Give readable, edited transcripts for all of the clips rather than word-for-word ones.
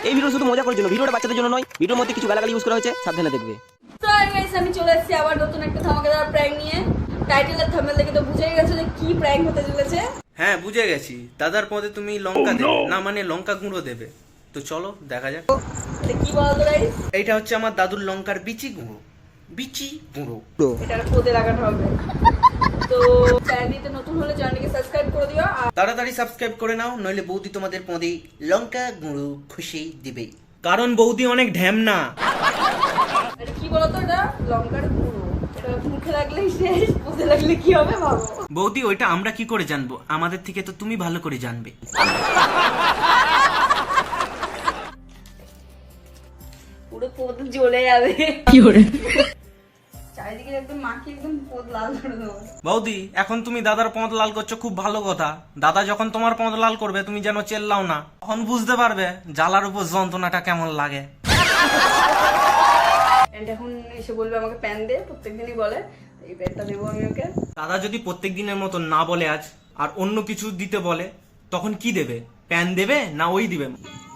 এই ভিডিও শুধু মজা করার জন্য, ভিডিওটা বাচ্চাদের জন্য নয়। ভিডিওর মধ্যে কিছু গালাগালি ইউজ করা হয়েছে, সাবধানে দেখবে। তো গাইস আমি চলে এসেছি আবার নতুন একটা ধামাকাদার প্র্যাঙ্ক নিয়ে। টাইটেল আর থাম্বনেল দেখে তো বুঝেই গেছো যে কি প্র্যাঙ্ক হতে চলেছে। হ্যাঁ বুঝে গেছি, দাদার পদে তুমি লঙ্কা দেবে না, মানে লঙ্কা গুঁড়ো দেবে। তো চলো দেখা যাক। এটা কি বলতো গাইস? এইটা হচ্ছে আমার দাদুর লঙ্কার বিচি গুঁড়ো। বিচি গুঁড়ো। এটা পদে লাগানো হবে। তো চ্যানেলটিতে নতুন হলে চ্যানেলটিকে সাবস্ক্রাইব করে দিও। আর তাড়াতাড়ি সাবস্ক্রাইব করে নাও, নইলে বৌদি তোমাদের পদে লঙ্কা গুঁড়ো খুশি দিবে। কারণ বৌদি অনেক ঢ্যামনা। এটা কি বলতো? এটা লঙ্কার গুঁড়ো। এটা মুখে লাগলেই শেষ, পদে লাগলে কি হবে ভাবো। বৌদি ওইটা আমরা কি করে জানবো? আমাদের থেকে তো তুমি ভালো করে জানবে। পুরো পদ জ্বলে যাবে। কি করে? চারিদিকে একদম মাখিয়ে একদম পদ লাল করে দেবো। বৌদি এখন তুমি দাদার পদ লাল করছো, খুব ভালো কথা। দাদা যখন তোমার পদ লাল করবে তুমি যেন চেল্লাও না, তখন বুঝতে পারবে জ্বালার উপর যন্ত্রণাটা কেমন লাগে। And এখন এসে বলবে আমাকে প্যান দে, প্রত্যেকদিনই বলে। এই প্যানটা দেবো আমি ওকে। দাদা যদি প্রত্যেক দিনের মতো না বলে আজ, আর অন্য কিছু দিতে বলে, তখন কি দেবে? প্যান দেবে না ওই দিবে?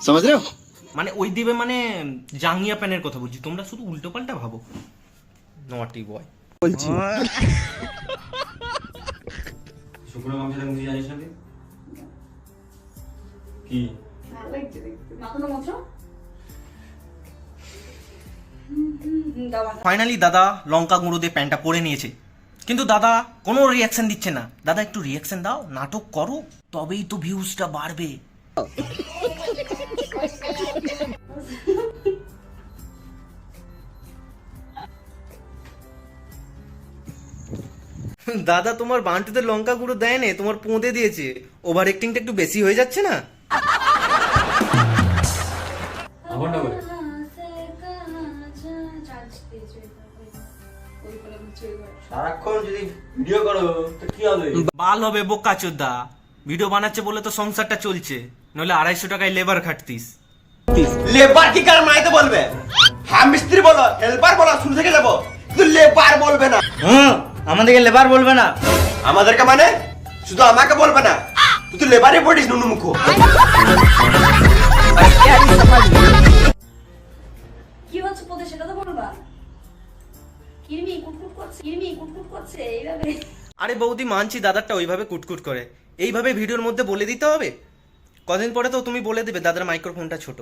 समझ रहे हो? মানে ওই দিবে মানে জাঙ্গিয়া প্যানের কথা বলছি, তোমরা শুধু উল্টো পাল্টা ভাবো। নটি বয় বলছি। শুকনো মাংসটা মুখে জানিস না তুই? কি ভালো লাগছে দেখতে। মাথাটা মোছো। দাও মাথা। ফাইনালি দাদা লঙ্কা গুঁড়ো দিয়ে প্যানটা পরে নিয়েছে, কিন্তু দাদা কোনো রিয়াকশন দিচ্ছে না। দাদা একটু রিয়াকশন দাও, নাটক করো, তবেই তো ভিউজটা বাড়বে। দাদা তোমার বান্টুতে লঙ্কা গুঁড়ো দেয় না, তোমার পোঁতে দিয়েছে। ওভার অ্যাক্টিংটা একটু বেশি হয়ে যাচ্ছে না? আমারটা করে সারাক্ষণ যদি ভিডিও করো তো কি হবে? বাল হবে বোকা চোদ্দা। ভিডিও বানাচ্ছে বলে তো সংসারটা চলছে, নইলে 250 টাকায় লেবার খাটতিস। লেবার কি কার মাইতে বলবে? হ্যাঁ মিস্ত্রি বলো, হেল্পার বলো, শুরু থেকে যাবো, কিন্তু লেবার বলবে না। আমাদেরকে লেবার বলবে না। আমাদেরকে মানে শুধু আমাকে বলবে না, তুই তো লেবারই পড়িস নুনু মুখ। কি হচ্ছে পদে সেটা তো বলবা। কিরমি কুটকুট করছে, কিরমি কুটকুট করছে এইভাবে। আরে বৌদি মানছি দাদারটা ওইভাবে কুটকুট করে, এইভাবে ভিডিওর মধ্যে বলে দিতে হবে? কদিন পরে তো তুমি বলে দেবে দাদার মাইক্রোফোনটা ছোট।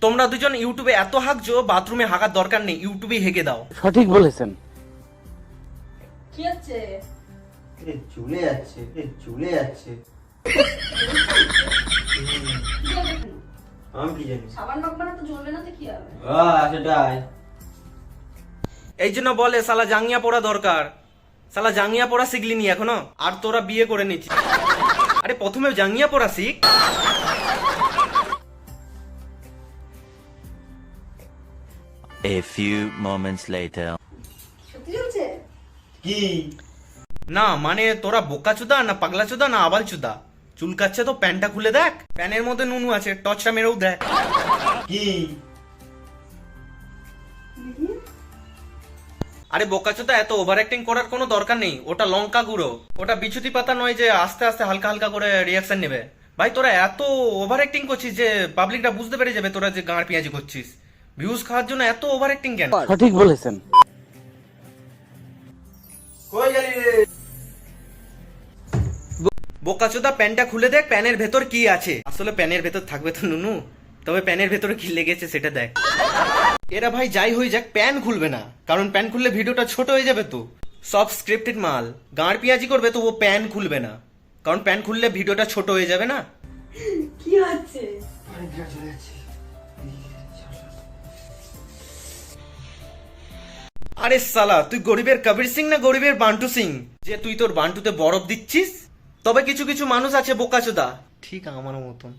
তোমরা দুজন ইউটিউবে এত হাঁকছো, বাথরুমে হাঁকার দরকার নেই, ইউটিউবে হেগে দাও। সঠিক বলেছেন। কি হচ্ছে? এ চলে যাচ্ছে, এ চলে যাচ্ছে। আমি কি জানি? সাবান মাখবা না তো জ্বলবে না তো কি হবে? সেটাই। এই জন্য বলে শালা জাঙ্গিয়া পড়া দরকার। শালা জাঙ্গিয়া পড়া শিখলি নি এখনো, আর তোরা বিয়ে করে নিচ্ছিস। আরে প্রথমে জাঙ্গিয়া পড়া শিখ। A few moments later. সত্যি চলছে? কি না মানে তোরা বোকা চুদা না পাগলা চুদা না আবাল চুদা? চুলকাচ্ছে তো প্যান্টটা খুলে দেখ, প্যানের মধ্যে নুনু আছে, টর্চটা মেরেও দেখ। কি আরে বোকা চুদা, এত ওভার অ্যাক্টিং করার কোনো দরকার নেই। ওটা লঙ্কা গুঁড়ো, ওটা বিছুতি পাতা নয় যে আস্তে আস্তে হালকা হালকা করে রিয়াকশন নেবে। ভাই তোরা এত ওভার অ্যাক্টিং করছিস যে পাবলিকটা বুঝতে পেরে যাবে তোরা যে গাঁড় পেঁয়াজি করছিস। ভিউজ খাওয়ার জন্য এত ওভার অ্যাক্টিং কেন? সঠিক বলেছেন। কই গেলি রে? বোকাচোদা প্যানটা খুলে দেখ, প্যানের ভেতর কি আছে। আসলে প্যানের ভেতর থাকবে তো নুনু, তবে প্যানের ভেতরে কি লেগেছে সেটা দেখ। এরা ভাই যাই হয়ে যাক প্যান খুলবে না, কারণ প্যান খুললে ভিডিওটা ছোট হয়ে যাবে। তো সব স্ক্রিপ্টেড মাল, গাঁড় পেঁয়াজি করবে তো ও প্যান খুলবে না, কারণ প্যান খুললে ভিডিওটা ছোট হয়ে যাবে না। কি হচ্ছে? আরে সালা তুই গরিবের কবির সিং না গরিবের বান্টু সিং যে তুই তোর বান্টুতে বরফ দিচ্ছিস? তবে কিছু কিছু মানুষ আছে বোকাচোদা, ঠিক আমার মতন।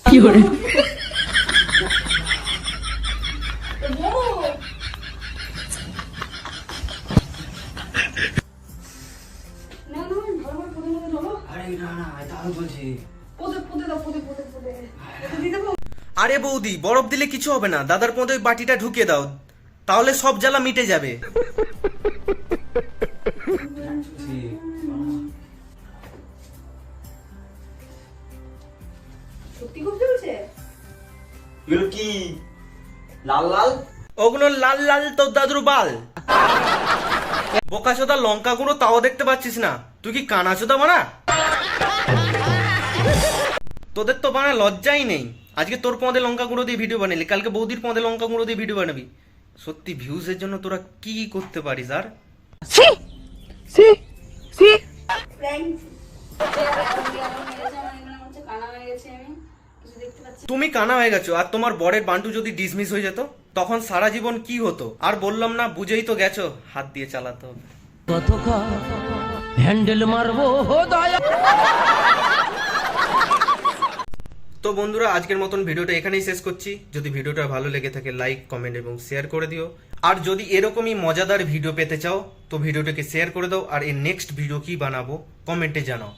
কি করে? না না ভালো করে পদে মধ্যে ঢোলো। আরে না না, তাহলে বলছি পদে পদে দাও, পদে পদে পদে পদে দিয়ে দেবো। আরে বৌদি বরফ দিলে কিছু হবে না, দাদার পদে ওই বাটিটা ঢুকিয়ে দাও, তাহলে সব জ্বালা মিটে যাবে। সত্যি খুব চলছে। এগুলো কি লাল লাল? ওগুলো লাল লাল তোর দাদুর বাল। বোকাচোদা লঙ্কা গুঁড়ো তাও দেখতে পাচ্ছিস না, তুই কি কানাচোদা বানা? তোদের তো বানা লজ্জাই নেই। আজকে তোর পদে লঙ্কা গুঁড়ো দিয়ে ভিডিও বানালি, কালকে বৌদির পদে লঙ্কা গুঁড়ো দিয়ে ভিডিও বানাবি। সত্যি ভিউজের জন্য তোরা কি করতে পারিস আর? প্র্যাঙ্ক কানা হয়ে গেছে, আমি কিছু দেখতে পাচ্ছি। তুমি কানা হয়ে গেছো, আর তোমার বরের বান্টু যদি ডিসমিস হয়ে যেত তখন সারা জীবন কি হতো? আর বললাম না, বুঝেই তো গেছো, হাত দিয়ে চালাতে হবে। তো বন্ধুরা, আজকের মতন ভিডিওটা এখানেই শেষ করছি। যদি ভিডিওটা ভালো লেগে থাকে লাইক, কমেন্ট এবং শেয়ার করে দিও। আর যদি এরকমই মজাদার ভিডিও পেতে চাও তো ভিডিওটাকে শেয়ার করে দাও। আর এর নেক্সট ভিডিও কি বানাবো কমেন্টে জানাও।